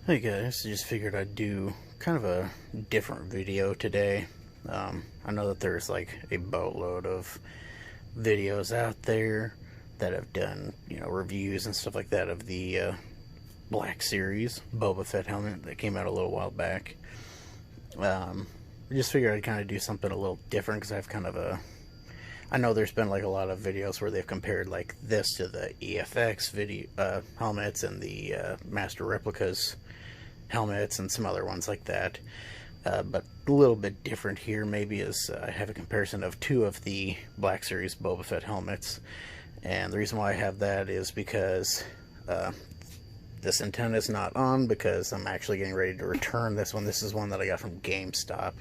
Hey guys, just figured I'd do kind of a different video today. I know that there's like a boatload of videos out there that have done, reviews and stuff like that of the Black Series Boba Fett helmet that came out a little while back. I just figured I'd kind of do something a little different because I know there's been like a lot of videos where they've compared like this to the EFX video helmets and the Master Replicas helmets and some other ones like that. But a little bit different here maybe is I have a comparison of two of the Black Series Boba Fett helmets. And the reason why I have that is because this antenna is not on because I'm actually getting ready to return this one. This is one that I got from GameStop.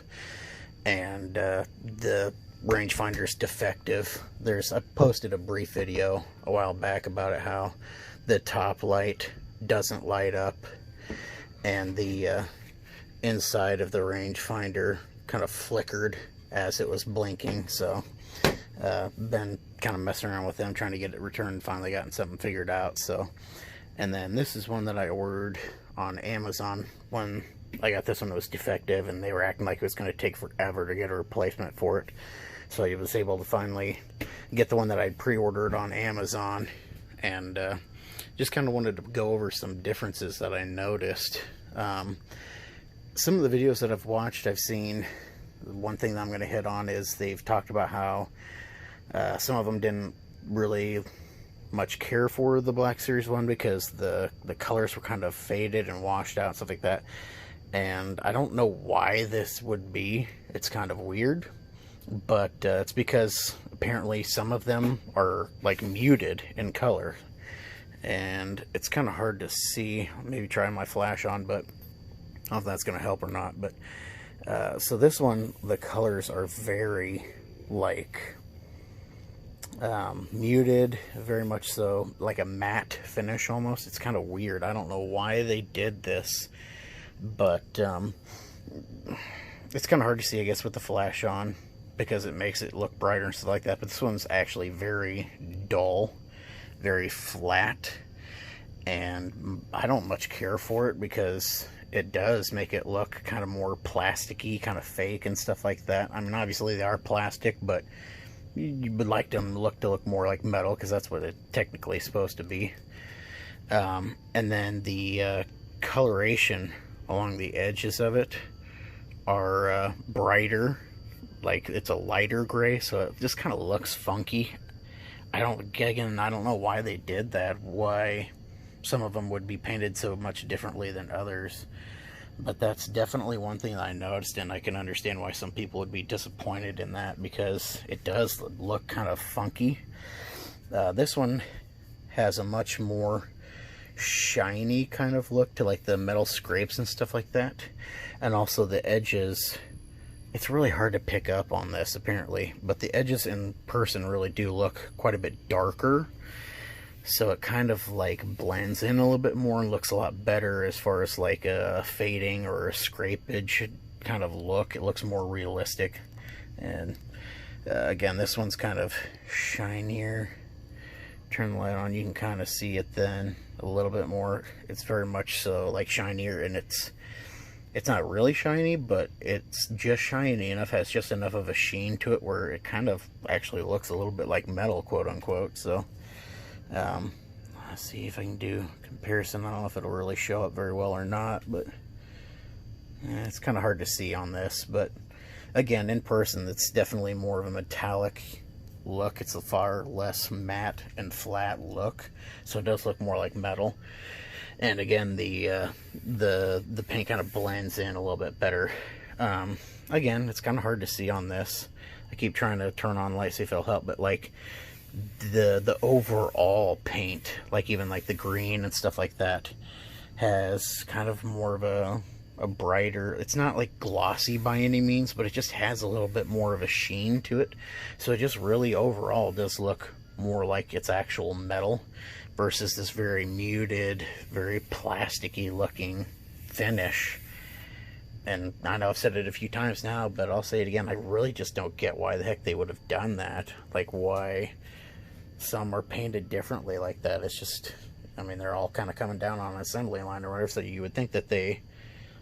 And the rangefinder is defective. I posted a brief video a while back about it, how the top light doesn't light up and the inside of the rangefinder kind of flickered as it was blinking. So been kind of messing around with them trying to get it returned, finally gotten something figured out. So, and then this is one that I ordered on Amazon. When I got this one, it was defective and they were acting like it was going to take forever to get a replacement for it. So I was able to finally get the one that I'd pre-ordered on Amazon, and just kind of wanted to go over some differences that I noticed. Some of the videos that I've watched, I've seen, one thing that I'm going to hit on is they've talked about how some of them didn't really much care for the Black Series one because the colors were kind of faded and washed out and stuff like that. And I don't know why this would be. It's kind of weird. But it's because apparently some of them are like muted in color, and it's kind of hard to see. Maybe trying my flash on, but I don't know if that's going to help or not. But so this one, the colors are very like muted, very much so, like a matte finish almost. It's kind of weird. I don't know why they did this, but it's kind of hard to see, I guess, with the flash on, because it makes it look brighter and stuff like that. But this one's actually very dull, very flat, and I don't much care for it because it does make it look kind of more plasticky, kind of fake and stuff like that. I mean, obviously they are plastic, but you would like them to look more like metal because that's what it technically is supposed to be. And then the coloration along the edges of it are brighter. Like, it's a lighter gray, so it just kind of looks funky. I don't know why they did that, why some of them would be painted so much differently than others. But that's definitely one thing that I noticed, and I can understand why some people would be disappointed in that, because it does look kind of funky. This one has a much more shiny kind of look to like the metal scrapes and stuff like that. And also the edges, it's really hard to pick up on this apparently, but the edges in person really do look quite a bit darker. So it kind of like blends in a little bit more and looks a lot better as far as like a fading or a scrapage kind of look. It looks more realistic. And again, this one's kind of shinier. Turn the light on, you can kind of see it then a little bit more. It's very much so like shinier, and it's not really shiny, but it's just shiny enough, has just enough of a sheen to it where it kind of actually looks a little bit like metal, quote unquote. So let's see if I can do a comparison. I don't know if it'll really show up very well or not, but it's kind of hard to see on this. But again, in person, it's definitely more of a metallic look. It's a far less matte and flat look, so it does look more like metal. And again, the paint kind of blends in a little bit better. Again, it's kind of hard to see on this. I keep trying to turn on light, see if it'll help, but like the overall paint, like even like the green and stuff like that, has kind of more of a brighter, it's not like glossy by any means, but it just has a little bit more of a sheen to it. So it just really overall does look more like it's actual metal versus this very muted, very plasticky looking finish. And I know I've said it a few times now, but I'll say it again, I really just don't get why the heck they would have done that. Like, why some are painted differently like that. It's just, I mean, they're all kind of coming down on an assembly line or whatever, so you would think that they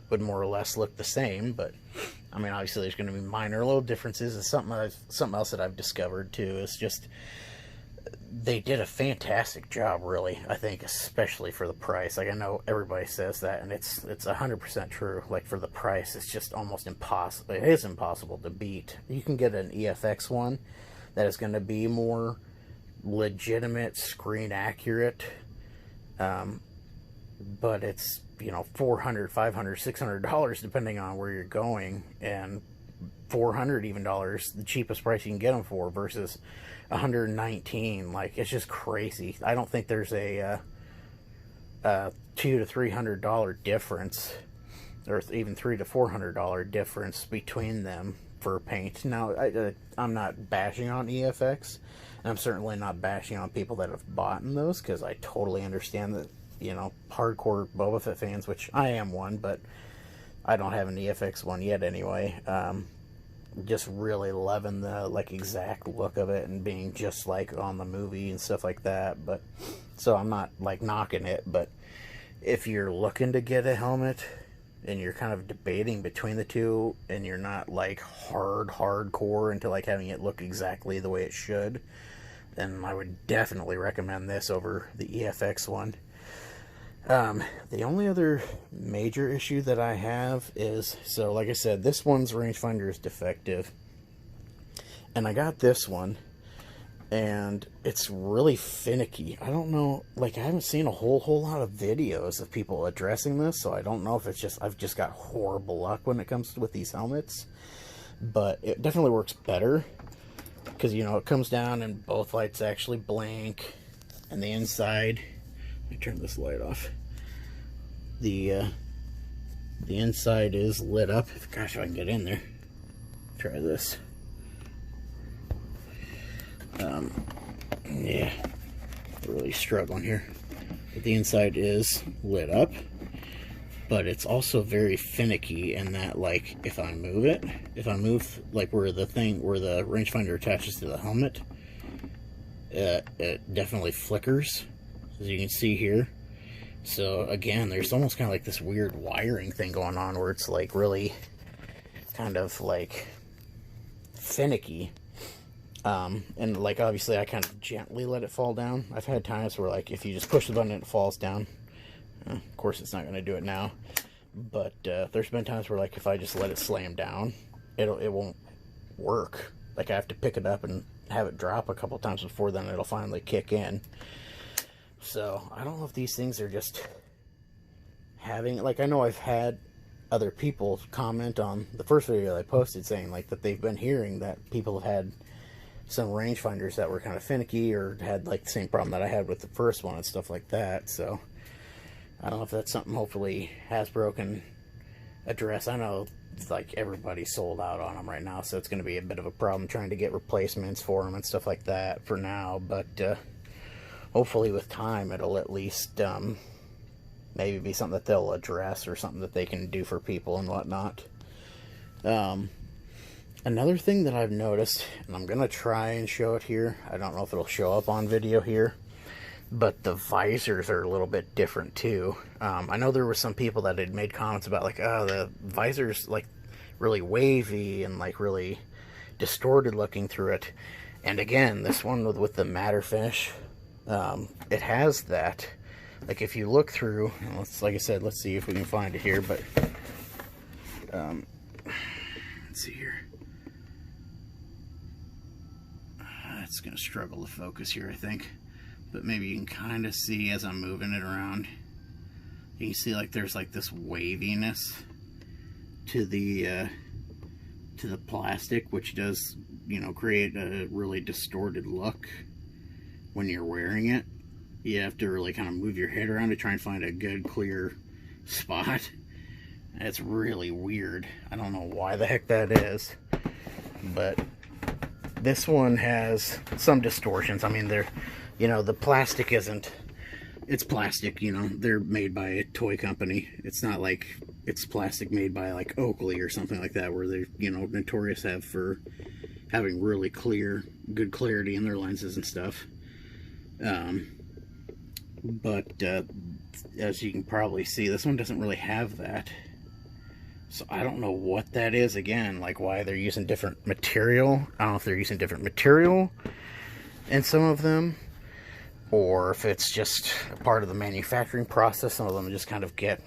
would more or less look the same. But I mean, obviously there's going to be minor little differences. It's something else that I've discovered too is just they did a fantastic job, really. I think, especially for the price. Like, I know everybody says that, and it's 100% true. Like, for the price, it's just almost impossible. It is impossible to beat. You can get an EFX one that is going to be more legitimate, screen accurate, but it's, you know, $400, $500, $600 depending on where you're going, and $400 even dollars, the cheapest price you can get them for, versus 119. Like, it's just crazy. I don't think there's a $200 to $300 difference, or even $300 to $400 difference between them for paint. Now, I'm not bashing on EFX, and I'm certainly not bashing on people that have bought those, because I totally understand that, you know, hardcore Boba Fett fans, which I am one, but I don't have an EFX one yet anyway, just really loving the, like, exact look of it and being just like on the movie and stuff like that. But so I'm not like knocking it, but if you're looking to get a helmet and you're kind of debating between the two, and you're not like hardcore into like having it look exactly the way it should, then I would definitely recommend this over the EFX one. The only other major issue that I have is, so like I said, this one's rangefinder is defective, and I got this one, and it's really finicky. I don't know, like, I haven't seen a whole lot of videos of people addressing this, so I don't know if it's just, I've just got horrible luck when it comes to with these helmets, but it definitely works better, because, you know, it comes down and both lights actually blink, and the inside, let me turn this light off. The inside is lit up. Gosh, if I can get in there. Try this. Yeah, really struggling here. But the inside is lit up, but it's also very finicky in that, like, if I move like where the rangefinder attaches to the helmet, it definitely flickers, as you can see here. So again, there's almost kind of like this weird wiring thing going on where it's like really kind of like finicky. And like, obviously I kind of gently let it fall down. I've had times where, like, if you just push the button and it falls down, of course it's not going to do it now, but there's been times where, like, if I just let it slam down, it won't work. Like, I have to pick it up and have it drop a couple times before then it'll finally kick in. So I don't know if these things are just having, like, I know I've had other people comment on the first video I posted saying, like, that they've been hearing that people have had some rangefinders that were kind of finicky, or had, like, the same problem that I had with the first one and stuff like that. So I don't know if that's something hopefully Hasbro can address. I know, like, everybody's sold out on them right now, so it's going to be a bit of a problem trying to get replacements for them and stuff like that for now. But hopefully with time it'll at least maybe be something that they'll address, or something that they can do for people and whatnot. Another thing that I've noticed, and I'm going to try and show it here, I don't know if it'll show up on video here, but the visors are a little bit different too. I know there were some people that had made comments about, like, oh, the visor's like really wavy and like really distorted looking through it. And again, this one with the matte finish, it has that. Like, if you look through, like I said, let's see if we can find it here, but let's see here. It's going to struggle to focus here, I think, but maybe you can kind of see as I'm moving it around. You can see, like, there's like this waviness to the plastic, which does, you know, create a really distorted look when you're wearing it. You have to really kind of move your head around to try and find a good clear spot. It's really weird. I don't know why the heck that is, but this one has some distortions. I mean, they're, you know, the plastic isn't, it's plastic, you know, they're made by a toy company. It's not like it's plastic made by, like, Oakley or something like that, where they're, you know, notorious for having really good clarity in their lenses and stuff. But as you can probably see, this one doesn't really have that. So I don't know what that is, again, like why they're using different material. I don't know if they're using different material in some of them, or if it's just a part of the manufacturing process. Some of them just kind of get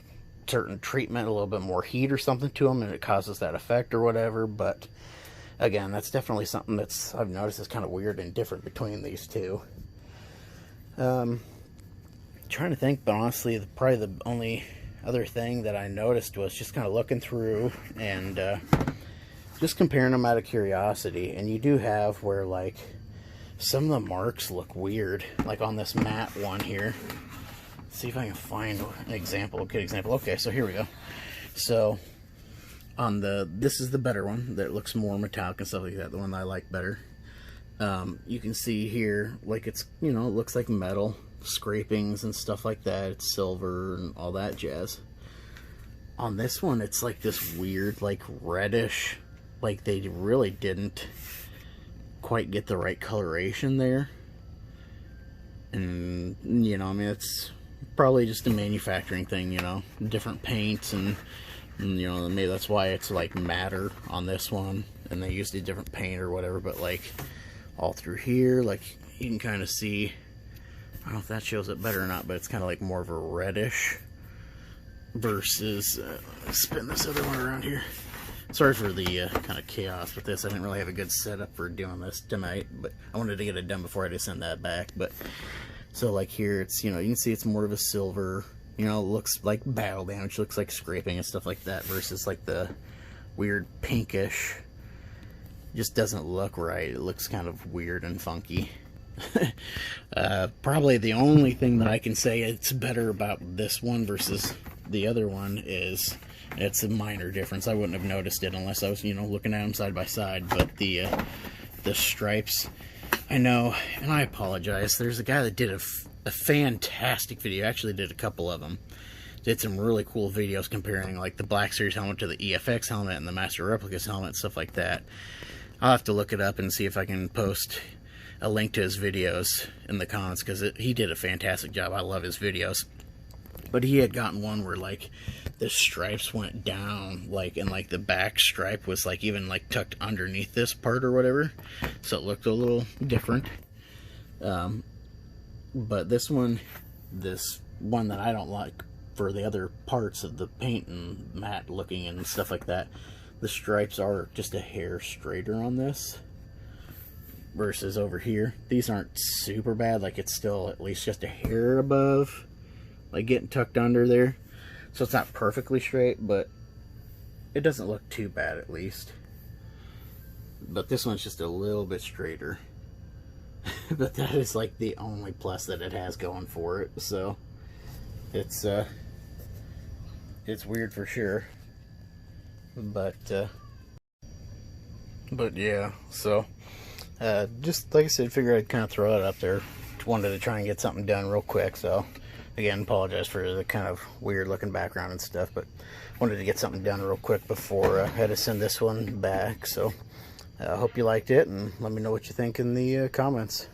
certain treatment, a little bit more heat or something to them, and it causes that effect or whatever. But again, that's definitely something that's I've noticed is kind of weird and different between these two. Trying to think, but honestly, probably the only other thing that I noticed was just kind of looking through and just comparing them out of curiosity. And you do have where, like, some of the marks look weird, like on this matte one here. Let's see if I can find an example, a good example. Okay, so here we go. So on this is the better one that looks more metallic and stuff like that, the one that I like better. You can see here, like, it's, you know, it looks like metal scrapings and stuff like that. It's silver and all that jazz. On this one, it's like this weird, like, reddish, like they really didn't quite get the right coloration there. And, you know, I mean, it's probably just a manufacturing thing, you know, different paints, and you know, maybe that's why it's like matter on this one, and they used a different paint or whatever. But like all through here, like, you can kind of see, I don't know if that shows it better or not, but it's kind of like more of a reddish versus, spin this other one around here. Sorry for the kind of chaos with this. I didn't really have a good setup for doing this tonight, but I wanted to get it done before I had to send that back. But so like here, it's, you know, you can see it's more of a silver, you know, it looks like battle damage, looks like scraping and stuff like that, versus like the weird pinkish. Just doesn't look right. It looks kind of weird and funky. Probably the only thing that I can say it's better about this one versus the other one is it's a minor difference. I wouldn't have noticed it unless I was, you know, looking at them side by side. But the stripes, I know, and I apologize. There's a guy that did a fantastic video. Actually did a couple of them. Did some really cool videos comparing like the Black Series helmet to the EFX helmet and the Master Replicas helmet and stuff like that. I'll have to look it up and see if I can post a link to his videos in the comments, because he did a fantastic job. I love his videos. But he had gotten one where like the stripes went down, like, and like the back stripe was like even like tucked underneath this part or whatever, so it looked a little different. But this one that I don't like for the other parts of the paint and matte looking and stuff like that, the stripes are just a hair straighter on this versus over here. These aren't super bad, like it's still at least just a hair above, like getting tucked under there. So it's not perfectly straight, but it doesn't look too bad at least. But this one's just a little bit straighter. But that is like the only plus that it has going for it. So it's weird for sure. But yeah, so just like I said, figured I'd kind of throw it up there. Wanted to try and get something done real quick, so again, apologize for the kind of weird looking background and stuff, but wanted to get something done real quick before I had to send this one back. So I hope you liked it, and let me know what you think in the comments.